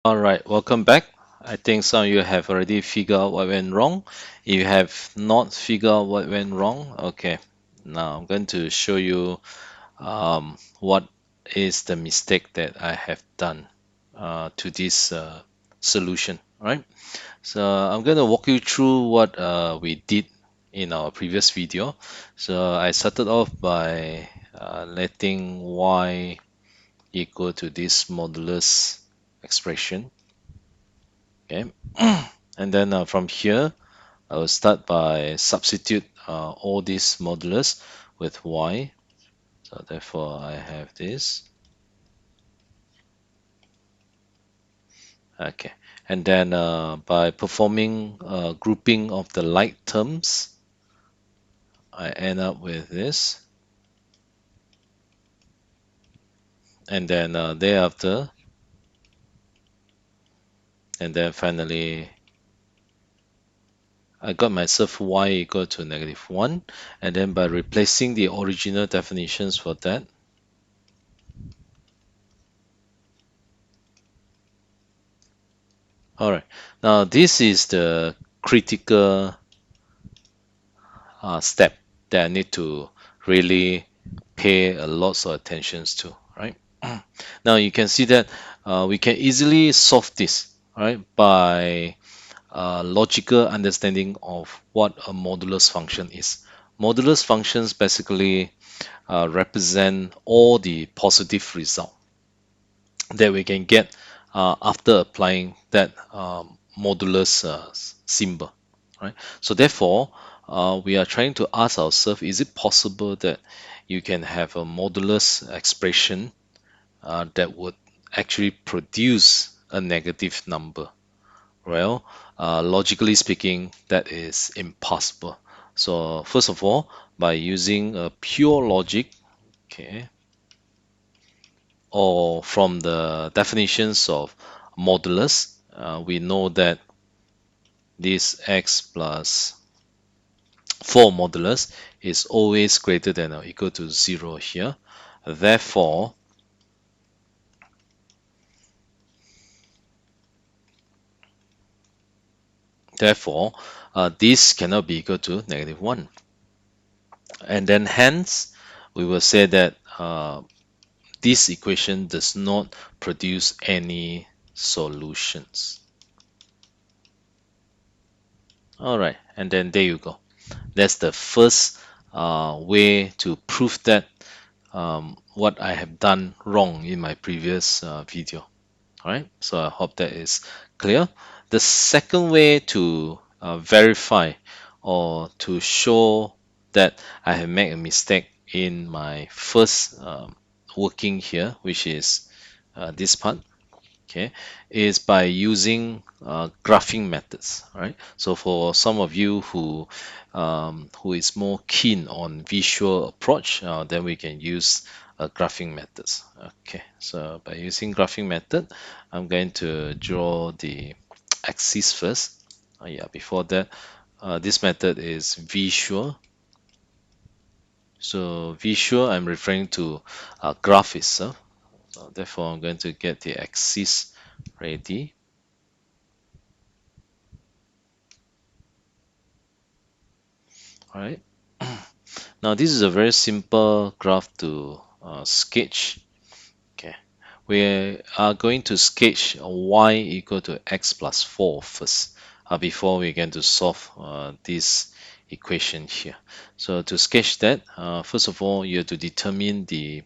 All right, welcome back. I think some of you have already figured out what went wrong. If you have not figured out what went wrong, okay, now I'm going to show you what is the mistake that I have done to this solution. All right, so I'm going to walk you through what we did in our previous video. So I started off by letting y equal to this modulus expression. Okay, and then from here, I will start by substitute all these modulus with y. So therefore, I have this. Okay, and then by performing grouping of the like terms, I end up with this. And then thereafter, and then finally, I got myself y equal to -1. And then by replacing the original definitions for that, all right, now this is the critical step that I need to really pay a lot of attentions to, right? Now you can see that we can easily solve this, right, by logical understanding of what a modulus function is. Modulus functions basically represent all the positive result that we can get after applying that modulus symbol, right? So therefore, we are trying to ask ourselves, is it possible that you can have a modulus expression that would actually produce a negative number? Well, logically speaking, that is impossible. So first of all, by using a pure logic, okay, or from the definitions of modulus, we know that this x plus 4 modulus is always greater than or equal to 0 here. Therefore, therefore, this cannot be equal to -1. And then hence, we will say that this equation does not produce any solutions. All right, and then there you go. That's the first way to prove that what I have done wrong in my previous video. All right, so I hope that is clear. The second way to verify or to show that I have made a mistake in my first working here, which is this part, okay, is by using graphing methods. Right, so for some of you who is more keen on visual approach, then we can use graphing methods. Okay, so by using graphing method, I'm going to draw the axis first. Yeah, before that, this method is visual. So visual, I'm referring to graph itself. So therefore, I'm going to get the axis ready. All right. Now this is a very simple graph to sketch. Okay, we are going to sketch y equal to x plus 4 first before we get to solve this equation here. So to sketch that, first of all, you have to determine the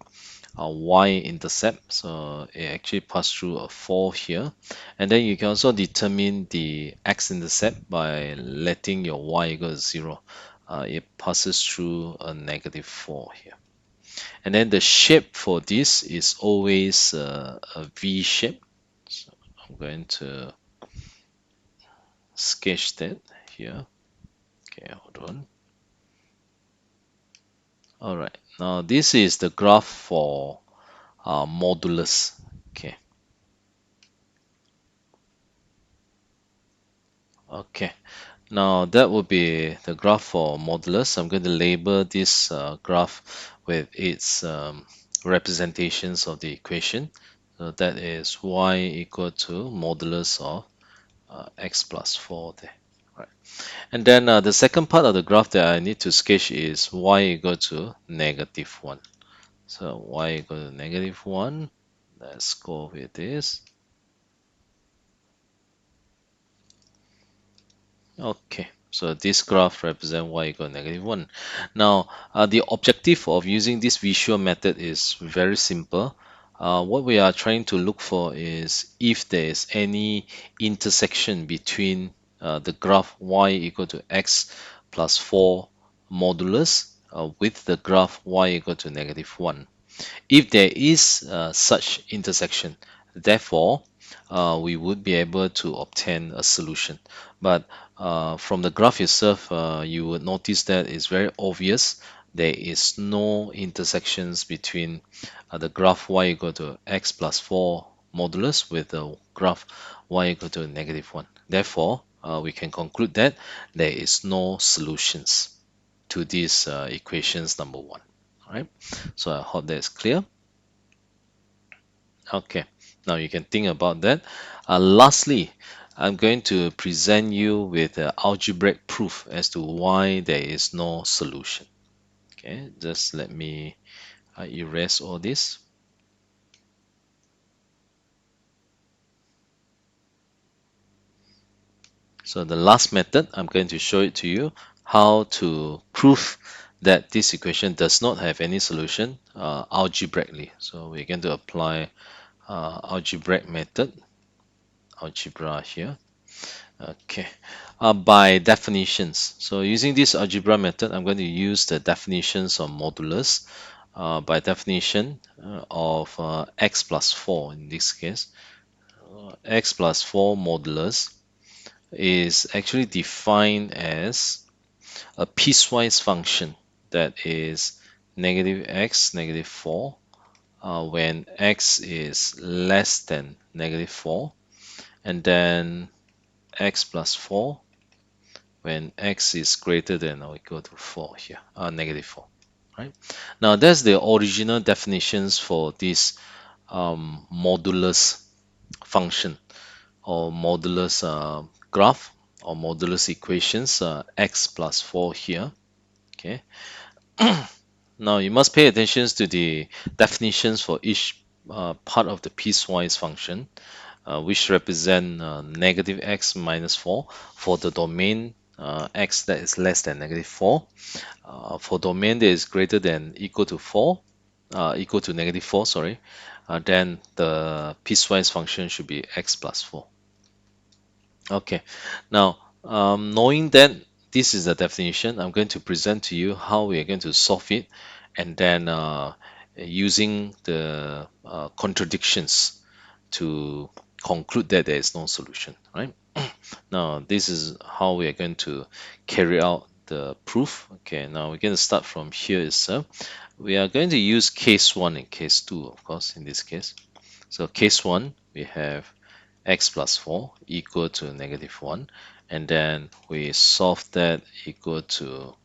y-intercept. So it actually passed through a 4 here. And then you can also determine the x-intercept by letting your y equal to 0. It passes through a -4 here. And then the shape for this is always a V shape. So I'm going to sketch that here. Okay, hold on. All right, now this is the graph for modulus. Okay, okay. Now that would be the graph for modulus. I'm going to label this graph with its representations of the equation. So that is y equal to modulus of x plus 4 there. Right. And then the second part of the graph that I need to sketch is y equal to negative 1. So y equal to negative 1. Let's go with this. Okay, so this graph represents y equal to negative 1. Now, the objective of using this visual method is very simple. What we are trying to look for is if there is any intersection between the graph y equal to x plus 4 modulus with the graph y equal to negative 1. If there is such intersection, therefore, we would be able to obtain a solution. But from the graph itself, you would notice that it's very obvious there is no intersections between the graph y equal to x plus 4 modulus with the graph y equal to negative 1. Therefore, we can conclude that there is no solutions to these equations number 1. All right, so I hope that is clear. Okay, now you can think about that. Lastly, I'm going to present you with an algebraic proof as to why there is no solution. Okay, just let me erase all this. So the last method, I'm going to show it to you how to prove that this equation does not have any solution algebraically. So we're going to apply algebraic method, algebra here. Okay, by definitions. So using this algebra method, I'm going to use the definitions of modulus. By definition of x plus 4 in this case, x plus 4 modulus is actually defined as a piecewise function that is negative x, negative 4, when x is less than negative 4, and then x plus 4 when x is greater than or equal to 4 here, negative 4, right? Now, that's the original definitions for this modulus function or modulus graph or modulus equations, x plus 4 here, okay? Now, you must pay attention to the definitions for each part of the piecewise function, which represent negative x minus 4 for the domain x that is less than negative 4. For domain that is greater than equal to 4, equal to negative 4, sorry, then the piecewise function should be x plus 4. Okay, now knowing that this is the definition, I'm going to present to you how we are going to solve it, and then using the contradictions to conclude that there is no solution, right? Now, this is how we are going to carry out the proof. Okay, now we're going to start from here itself. We are going to use case 1 and case 2, of course, in this case. So case 1, we have x plus 4 equal to negative 1. And then we solve that equal to,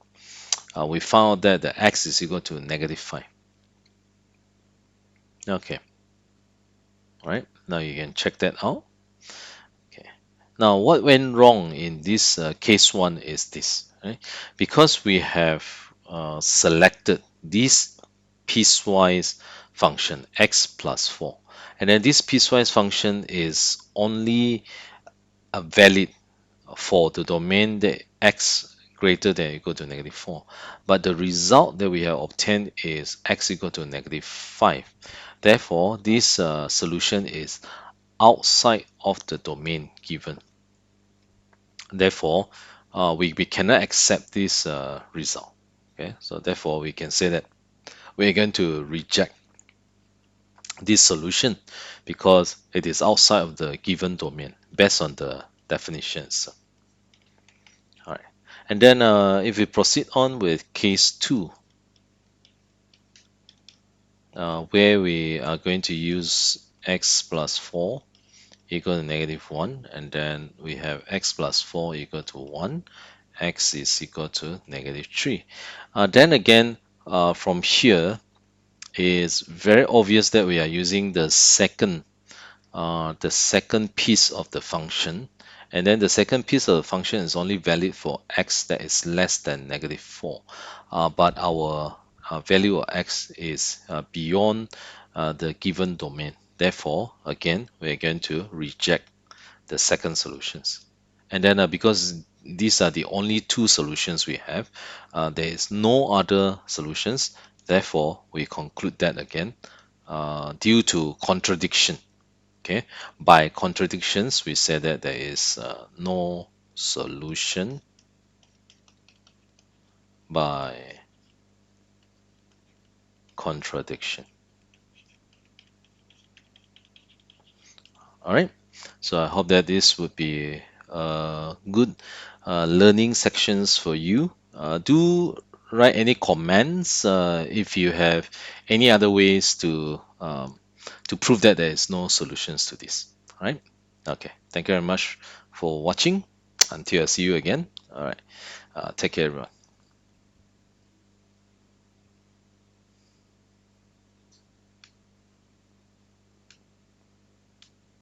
we found that the x is equal to negative 5. Okay, all right, now you can check that out. Okay. Now, what went wrong in this case 1 is this, right? Because we have selected this piecewise function x plus 4, and then this piecewise function is only valid for the domain that x greater than or equal to negative 4. But the result that we have obtained is x equal to negative 5. Therefore, this solution is outside of the domain given. Therefore, we cannot accept this result. Okay, so therefore we can say that we're going to reject this solution because it is outside of the given domain based on the definitions. All right, and then if we proceed on with case 2, where we are going to use x plus 4 equal to negative 1, and then we have x plus 4 equal to 1, x is equal to negative 3. Then again, from here, it's very obvious that we are using the second piece of the function, and then the second piece of the function is only valid for x that is less than -4. But our value of x is beyond the given domain. Therefore, again, we are going to reject the second solutions. And then because these are the only two solutions we have, there is no other solutions. Therefore, we conclude that again due to contradiction. Okay, by contradictions, we say that there is no solution by contradiction. All right. So I hope that this would be good learning sections for you. Do write any comments if you have any other ways to prove that there is no solutions to this. All right. Okay. Thank you very much for watching. Until I see you again. All right. Take care, everyone.